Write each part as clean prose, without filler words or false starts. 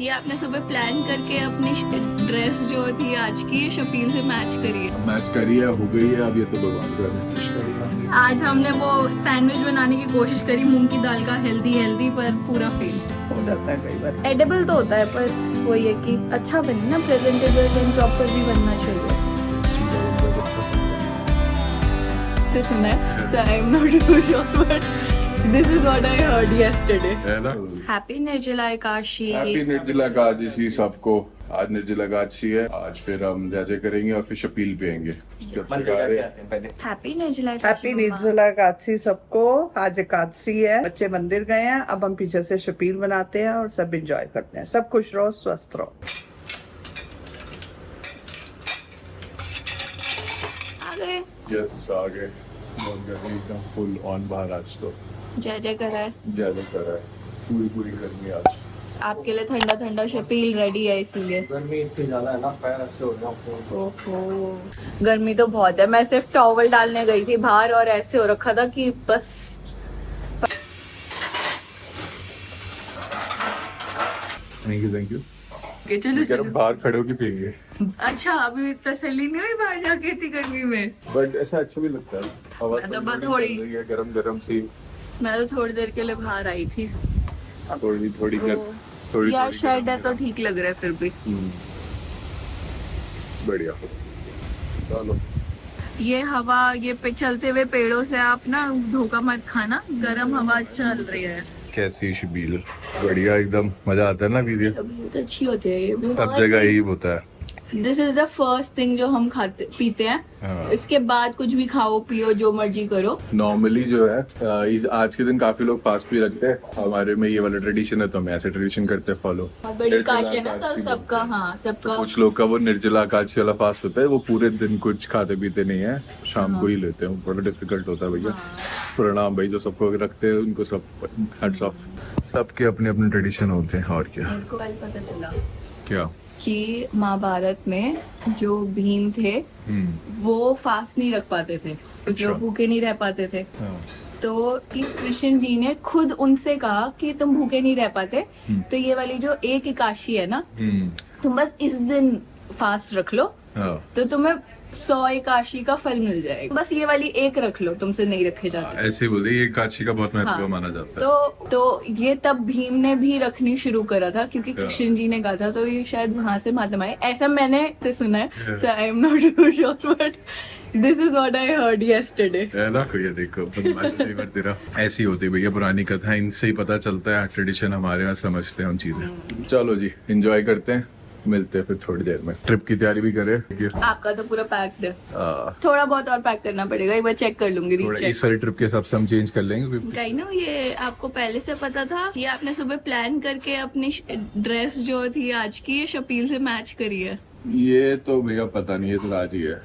ये आपने सुबह प्लान करके अपनी ड्रेस जो थी आज की ये शपील से मैच करी है। मैच करी है, हो गई है। अब ये तो भगवान जाने। आज हमने वो सैंडविच बनाने की कोशिश करी मूंग की दाल का, हेल्दी पर पूरा फेल हो जाता है कई बार। एडिबल तो होता है, बस वो ये कि अच्छा बने ना, प्रेजेंटेबल एंड प्रॉपर भी बनना चाहिए। तो सुना है, so I am not too sure but this is what I heard yesterday. है ना? Happy निर्जला एकादशी। हैप्पी निर्जला एकादशी सबको। आज निर्जला एकादशी है। आज फिर हम जैसे करेंगे और फिर शपील पियेंगे। हैप्पी निर्जला हैप्पी निर्जला एकादशी सबको। आज एकादशी है, बच्चे मंदिर गए हैं, अब हम पीछे से शपील बनाते हैं और सब एंजॉय करते हैं। सब खुश रहो, स्वस्थ रहो। आ गए। यस, आ गए। बहुत गर्मी एकदम फुल ऑन बाहर आज तो। जय जय कर रहा है। ज्यादा कर रहा है, पूरी गर्मी आज। आपके लिए ठंडा ठंडा शपील रेडी है इसीलिए। गर्मी इतनी ज्यादा है ना, पैर ऐसे हो रहे हैं। ओहो, गर्मी तो बहुत है। मैं सिर्फ टॉवल डालने गई थी बाहर और ऐसे हो रखा था कि बस। Thank you. चलो चलो। बाहर खड़े होके पियेंगे। अच्छा, अभी तसल्ली नहीं हुई बाहर जाके इतनी गर्मी में। बट ऐसा अच्छा भी लगता है। हवा मैं तो बस थोड़ी- चल रही है, गरम सी। मैं तो थोड़ी देर के लिए बाहर आई थी। थोड़ी यार शेड है तो ठीक लग रहा है फिर भी। बढ़िया। चलो। ये हवा, ये पे चलते हुए पेड़ों से आप ना धोखा मत खाना, गर्म हवा चल रही है। कैसी शबील, बढ़िया एकदम मजा आता है ना वीडियो। अभी तो अच्छी होती है ये भी। सब जगह यही होता है। This is the first thing जो हम खाते पीते हैं। हाँ। इसके बाद कुछ भी खाओ पियो जो मर्जी करो। नॉर्मली जो है आज के दिन काफी लोग फास्ट भी रखते हैं। हमारे में ये वाला ट्रेडिशन है तो हम ऐसे ट्रेडिशन करते हैं फॉलो। बड़ी काशी है ना, तो सबका, हाँ सबका। कुछ लोग का वो निर्जला एकादशी वाला फास्ट होता है, वो पूरे दिन कुछ खाते पीते नहीं है, शाम को ही लेते हैं। बड़ा डिफिकल्ट होता है भैया। प्रणाम भाई जो सबको रखते हैं उनको, सब हेड्स ऑफ। सबके अपने अपने ट्रेडिशन होते हैं। और क्या मेरे को कल पता चला क्या कि महाभारत में जो भीम थे वो फास्ट नहीं रख पाते थे क्योंकि वो अच्छा। भूखे नहीं रह पाते थे। हाँ। तो कि कृष्ण जी ने खुद उनसे कहा कि तुम भूखे नहीं रह पाते, तो ये वाली जो एक एकादशी है ना, तुम बस इस दिन फास्ट रख लो हाँ। तो तुम्हें 100 एकादशी का फल मिल जाएगा। बस ये वाली एक रख लो, तुमसे नहीं रखे जाते। ऐसे बोलते ये एकादशी का बहुत महत्व हाँ। माना जाता है। तो ये तब भीम ने भी रखनी शुरू करा था क्योंकि कृष्ण जी ने कहा था, तो ये शायद वहां से माध्यम आए, ऐसा मैंने से सुना है। So I am not too sure but this is what I heard yesterday. है ना, ये देखो तेरा ऐसी होती है भैया पुरानी कथा, इनसे ही पता चलता है ट्रेडिशन हमारे यहाँ समझते हैं हम चीजें। चलो जी, एंजॉय करते हैं, मिलते हैं फिर थोड़ी देर में। ट्रिप की तैयारी भी करें। आपका तो पूरा पैक्ड है, थोड़ा बहुत और पैक करना पड़ेगा, एक बार चेक कर लूंगी। थोड़ा इस वाली ट्रिप के हिसाब से हम चेंज कर लेंगे। कहीं ना, ये आपको पहले से पता था? ये आपने सुबह प्लान करके अपनी ड्रेस जो थी आज की ये शपील से मैच करी है? ये तो भैया पता नहीं, ये तो आज ही है।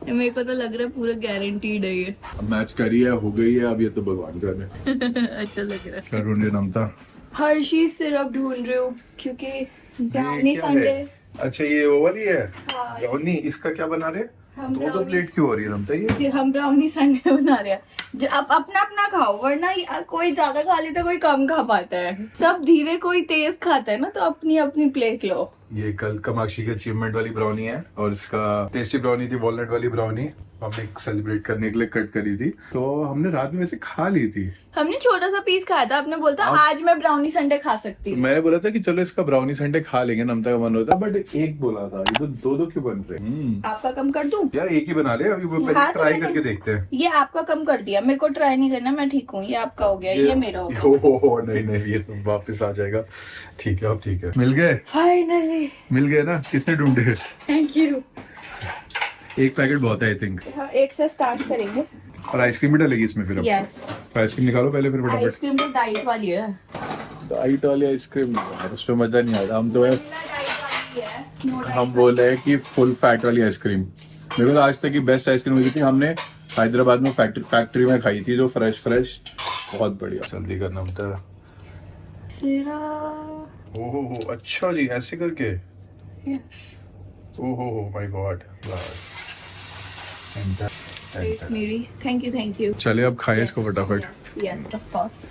मेरे को तो लग रहा है पूरा गारंटीड है ये। मैच करी है, हो गई है, अब ये तो भगवान जाने। अच्छा लग रहा है। क्या ढूंढ रहे नमता? हर्षी सिरप ढूंढ रही हूँ क्योंकि ब्राउनी संडे। अच्छा ये वो वाली है हाँ। ब्राउनी। इसका क्या बना रहे? हम दो brownie- प्लेट क्यों हो रही है नमता ये? हम ब्राउनी संडे बना रहे हैं। जो आप अपना अपना खाओ, वरना कोई ज्यादा खा लेता कोई कम खा पाता है। सब धीरे, कोई तेज खाता है ना, तो अपनी अपनी प्लेट लो। ये कल कामाक्षी की अचीवमेंट वाली ब्राउनी है और इसका टेस्टी ब्राउनी थी, वॉलनट वाली ब्राउनी। हमने सेलिब्रेट करने के लिए कट करी थी, तो हमने रात में वैसे खा ली थी। हमने छोटा सा पीस खाया था, आपने बोलता आज मैं ब्राउनी संडे खा सकती हूँ। मैंने बोला था कि चलो इसका ब्राउनी संडे खा लेंगे, नमता का मन होता, बट एक बोला था। ये तो दो दो क्यों बन रहे? आपका कम कर दूं? यार एक ही बना ले, अभी वो पहले हाँ, तो ट्राई मैंने- करके देखते हैं। ये आपका कम कर दिया, मेरे को ट्राई नहीं करना, मैं ठीक हूँ। ये आपका हो गया, ये मेरा हो गया। हो नहीं ये तो वापस आ जाएगा। ठीक है, अब ठीक है। मिल गए? फाइनली मिल गए ना? किसने ढूंढे? Thank you. एक पैकेट बहुत है आई थिंक। एक से स्टार्ट करेंगे। और आइसक्रीम भी डालेगी इसमें फिर? अब यस, आइसक्रीम निकालो पहले, फिर फटाफट। आइसक्रीम तो डाइट वाली है। डाइट वाली आइसक्रीम उस पर मजा नहीं आता। हम तो है, डाइट वाली है। हम बोल रहे हैं कि फुल फैट वाली आइसक्रीम। मेरे को तो आज तक की बेस्ट आइसक्रीम हुई थी, हमने हैदराबाद में फैक्ट्री में खाई थी, जो फ्रेश बहुत बढ़िया। जल्दी करना होता है। ओहो अच्छा जी, ऐसे करके। यस, ओहो माय गॉड। मेरी थैंक यू। चले अब खाए इसको फटाफट। Yes of course.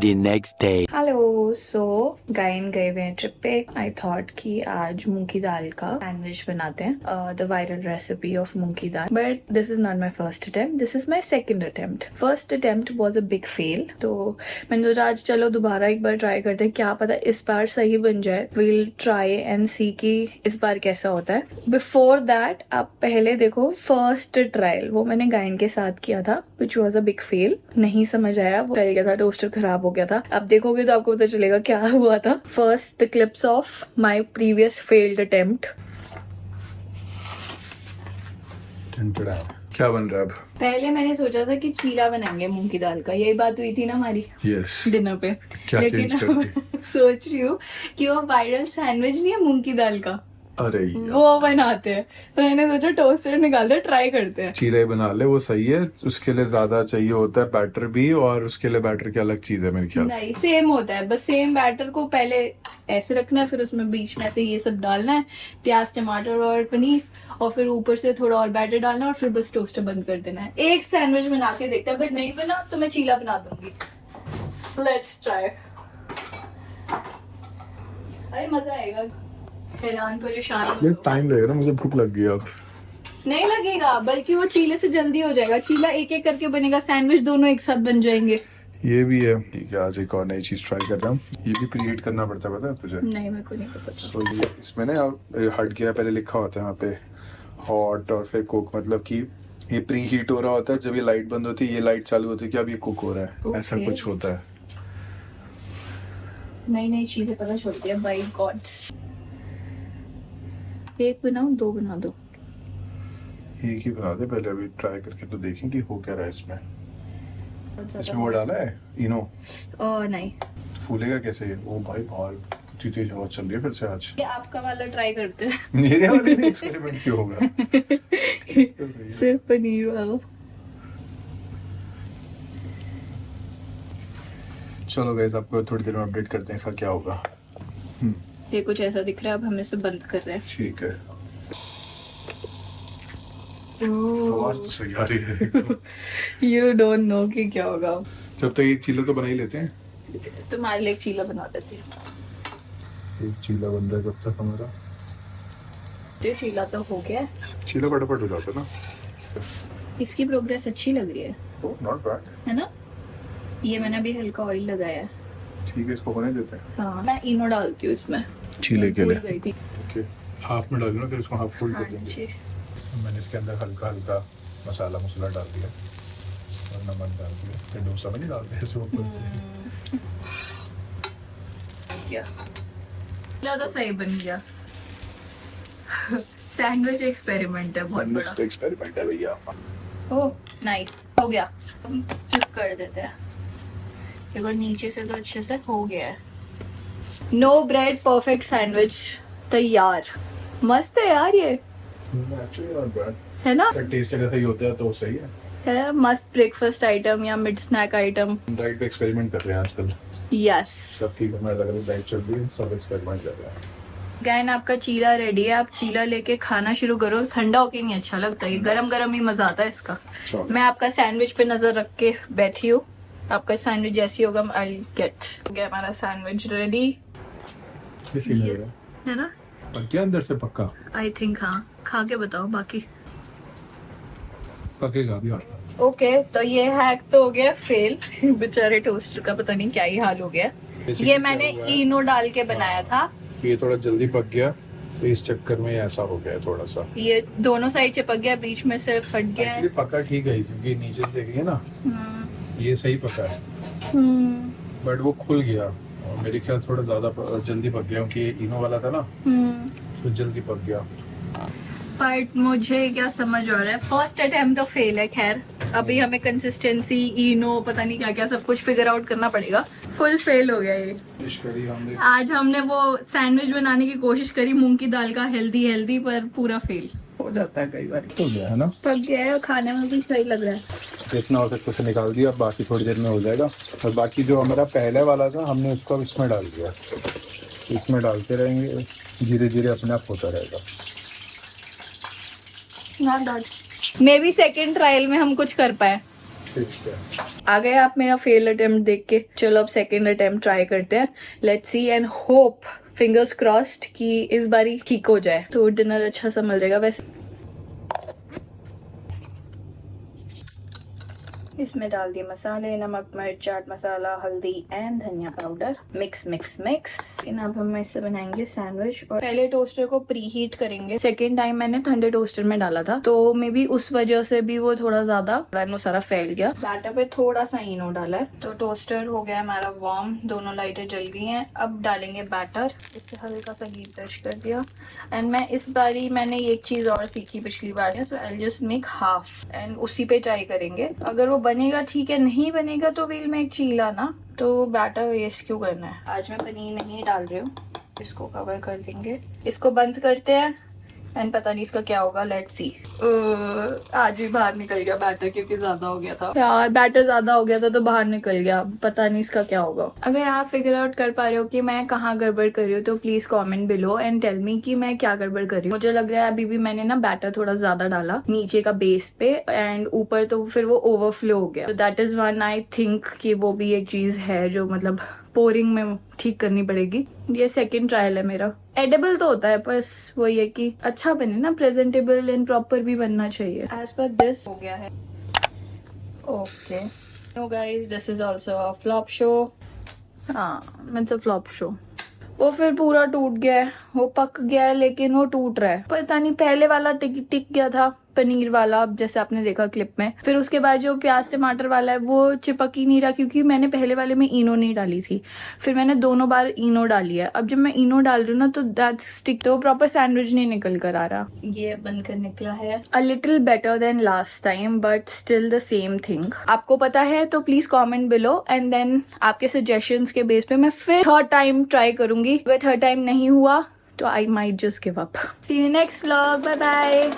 the next day. Hello, so गायन गए हुए हैं ट्रिप पे। आई थॉट कि आज मूंग की दाल का सैंडविच बनाते हैं, द वायरल रेसिपी ऑफ मूंग की दाल। But this is not my first attempt, this is my second attempt. First attempt was a big fail, तो मैंने सोचा आज चलो दोबारा एक बार ट्राई करते हैं, क्या पता इस बार सही बन जाए। वील ट्राई एंड सी कि इस बार कैसा होता है। बिफोर दैट आप पहले देखो फर्स्ट ट्रायल, वो मैंने गायन के साथ किया था, which was a big fail. नहीं समझ आया, वो फैल गया था, टोस्टर खराब हो गया था। अब देखोगे तो आपको पता चलेगा क्या हुआ था। First the clips of my previous failed attempt. क्या बन रहा है अब? पहले मैंने सोचा था कि चीला बनाएंगे मूंग की दाल का, यही बात हुई थी ना हमारी यस। डिनर पे। क्या लेकिन change अब करती? सोच रही हूँ कि वो वायरल सैंडविच नहीं है मूंग की दाल का, अरे यार, वो बनाते हैं। तो मैंने सोचा टोस्टर निकाल दे, ट्राई करते हैं। चीले बना ले, वो सही है। उसके लिए ज्यादा चाहिए होता है बैटर भी, और उसके लिए बैटर की अलग चीज है मेरे ख्याल। नहीं, सेम होता है, बस सेम बैटर को पहले ऐसे रखना है, फिर उसमें बीच में से ये सब डालना है, प्याज टमाटर और पनीर, और फिर ऊपर से थोड़ा और बैटर डालना है, और फिर बस टोस्टर बंद कर देना है। एक सैंडविच बना के देखते हैं, अगर नहीं बना तो मैं चीला बना दूंगी। Let's try. अरे मजा आएगा। हैरान परेशान मत ये हो। टाइम लगेगा ना, मुझे भूख लग गई अब। नहीं लगेगा, बल्कि वो चीले से जल्दी हो जाएगा। चीला एक एक करके बनेगा, सैंडविच दोनों एक साथ बन जाएंगे। ये भी है। ठीक है, आज एक और नई चीज ट्राई कर रहा हूँ। ये भी प्रीहीट करना पड़ता है, पता है तुझे? नहीं, मेरे को नहीं पता था। सो ये इसमें ना हट गया, पहले लिखा होता है यहाँ पे हॉट और फिर कुक, मतलब कि ये प्री हीट हो रहा होता है। जब ये लाइट बंद होती है, ये लाइट चालू होती है कि अब ये कुक हो रहा है। Okay. ऐसा कुछ होता है। नई नई चीजें पता चलती है, बाय गॉड्स। एक बनाऊं, दो बना दो? एक ही बना दे पहले, अभी ट्राई करके तो देखें कि हो क्या रहा है इसमें। बहुत ज्यादा। इसमें वो डाला है इनो, ओह नहीं, फूलेगा कैसे ये? ओ भाई, बाहर कितनी तेज हवा चल रही है फिर से आज। ये आपका वाला ट्राई करते हैं। मेरे वाले में एक्सपेरिमेंट क्यों होगा? सिर्फ पनीर वाला। चलो गाइस, आपको थोड़ी देर में अपडेट करते हैं इसका क्या होगा। ये कुछ ऐसा दिख रहा है, अब हम इसे बंद कर रहे हैं। ठीक है, आवाज तो सही आ रही है। यू डोंट नो कि क्या होगा। जब तक एक चीला तो बना ही लेते हैं। तुम्हारे लिए एक चीला बना देती हूँ। एक चीला बन रहा है जब तक हमारा। ये चीला तो हो गया है। चीला फटाफट हो जाता है ना। इसकी प्रोग्रेस अच्छी लग रही है, नॉट बैड। है ना? ये मैंने अभी हल्का ऑयल लगाया है। ठीक है, इसको होने देते हैं। हाँ, मैं इनो डालती हूँ इसमें। चीले के लिए भूल गई थी। ओके, हाफ में डालना, फिर इसको हाफ फोल्ड हाँ कर देंगे। जी। मैंने इसके अंदर हल्का हल्का मसाला डाल दिया और नमक डाल दिया। फिर डोसा में नहीं डालते हैं ऊपर से। क्या चीला तो सही बन गया। सैंडविच एक्सपेरिमेंट है बहुत बड़ा। एक्सपेरिमेंट है भैया। ओह नाइस, हो गया। हम फ्लिप कर देते हैं। देखो नीचे से तो अच्छे से हो गया है। नो ब्रेड परफेक्ट सैंडविच तैयार। मस्त है यार ये, एक्चुअली नॉट बैड है ना? टेस्ट अगर सही होता है तो सही है। मस्त ब्रेकफास्ट आइटम या मिड स्नैक आइटम। डाइट पे एक्सपेरिमेंट कर रहे हैं आजकल। यस, सबकी घर में अलग अलग डाइट चल रही है, सब एक्सपेरिमेंट कर रहे हैं। गैन आपका चीला रेडी है। आप चीला लेके खाना शुरू करो। ठंडा होके नहीं अच्छा लगता, ये गरम गरम ही मजा आता है इसका। मैं आपका सैंडविच पे नजर रख के बैठी हूँ। आपका सैंडविच जैसी होगा आई गेट। गया हमारा सैंडविच रेडी इसी लग रहा है ना? है क्या अंदर से पक्का? आई थिंक हाँ। खा के बताओ बाकी। पकेगा भी। और ओके, तो ये हैक तो हो गया फेल। बेचारे टोस्टर का पता नहीं क्या ही हाल हो गया। Basically ये मैंने क्या हुआ है? इनो डाल के बनाया था। ये थोड़ा जल्दी पक गया, तो इस चक्कर में ऐसा हो गया थोड़ा सा। ये दोनों साइड चिपक गया, बीच में से फट गया है। Actually पका ठीक है, क्योंकि नीचे से देखिए ना, ये सही पका है, बट वो खुल गया और मेरे ख्याल थोड़ा ज्यादा जल्दी पक गया, क्योंकि ये इनो वाला था ना, तो जल्दी पक गया। बट मुझे क्या समझ आ रहा है, फर्स्ट अटेम्प्ट तो फेल है। खैर अभी हमें कंसिस्टेंसी, इनो, पता नहीं क्या क्या सब कुछ फिगर आउट करना पड़ेगा। फुल फेल हो गया ये। कोशिश करी हमने। आज हमने वो सैंडविच बनाने की कोशिश करी मूंग की दाल का, हेल्दी पर पूरा फेल हो जाता है कई बार। हो गया है ना, पक गया है और खाने में भी सही लग रहा है। जितना हो सकता है निकाल दिया, बाकी थोड़ी देर में हो जाएगा। और बाकी जो हमारा पहले वाला था, हमने उसको अब इसमें डाल दिया। इसमें डालते रहेंगे, धीरे धीरे अपने आप होता रहेगा। मे बी सेकेंड ट्रायल में हम कुछ कर पाए। आ गए आप मेरा फेल अटेम्प्ट देख के। चलो अब सेकंड अटेम्प्ट ट्राई करते हैं। Let's see and hope, fingers crossed कि इस बारी ठीक हो जाए तो डिनर अच्छा सा मिल जाएगा। वैसे इसमें डाल दिए मसाले, नमक, मिर्च, चाट मसाला, हल्दी एंड धनिया पाउडर। Mix mix mix. अब हम इससे बनाएंगे सैंडविच। और पहले टोस्टर को प्री हीट करेंगे। सेकेंड टाइम मैंने ठंडे टोस्टर में डाला था तो मे बी उस वजह से भी वो थोड़ा ज्यादा सारा फैल गया। बैटर पे थोड़ा सा इनो डाला है तो टोस्टर हो गया हमारा वार्म, दोनों लाइटें जल गई हैं। अब डालेंगे बैटर। इससे हल्का सा घी ब्रश कर दिया। एंड मैं इस बारी मैंने एक चीज और सीखी पिछली बार, तो I just make half and उसी पे ट्राई करेंगे। अगर वो बनेगा ठीक है, नहीं बनेगा तो वील मेक चीला ना, तो बैटर वेस्ट क्यों करना है। आज मैं पनीर नहीं डाल रही हूँ, इसको कवर कर देंगे। इसको बंद करते हैं एंड पता नहीं इसका क्या होगा, लेट्स सी। आज भी बाहर निकल गया बैटर क्योंकि ज्यादा हो गया था यार। बैटर ज्यादा हो गया था तो बाहर निकल गया, पता नहीं इसका क्या होगा। अगर आप फिगर आउट कर पा रहे हो कि मैं कहाँ गड़बड़ कर रही हूँ तो please comment below and tell me कि मैं क्या गड़बड़ कर रही हूँ। मुझे लग रहा है अभी भी मैंने ना बैटर थोड़ा ज्यादा डाला नीचे का बेस पे एंड ऊपर तो फिर वो ओवरफ्लो हो गया। तो that is one I think कि वो भी एक चीज है जो मतलब पोरिंग में ठीक करनी पड़ेगी। ये सेकंड ट्रायल है मेरा। एडेबल तो होता है, बस वही है कि अच्छा बने ना, प्रेजेंटेबल एंड प्रॉपर भी बनना चाहिए। एज पर दिस हो गया है। Okay no guys, this is also a flop show. हाँ, इट्स अ फ्लॉप शो। वो फिर पूरा टूट गया है, वो पक गया है लेकिन वो टूट रहा है। पता नहीं, पहले वाला टिक गया था पनीर वाला, जैसे आपने देखा क्लिप में। फिर उसके बाद जो प्याज टमाटर वाला है वो चिपक ही नहीं रहा क्योंकि मैंने पहले वाले में इनो नहीं डाली थी। फिर मैंने दोनों बार इनो डाली है। अब जब मैं इनो डाल रही हूँ ना तो दैट स्टिक, तो प्रॉपर सैंडविच नहीं निकल कर आ रहा। ये बनकर निकला है a little better than last time but still the same thing. आपको पता है तो please comment below and then आपके सजेशंस के बेस पे मैं फिर थर्ड टाइम ट्राई करूंगी। अगर थर्ड टाइम नहीं हुआ तो I might just give up. See you next vlog, bye bye.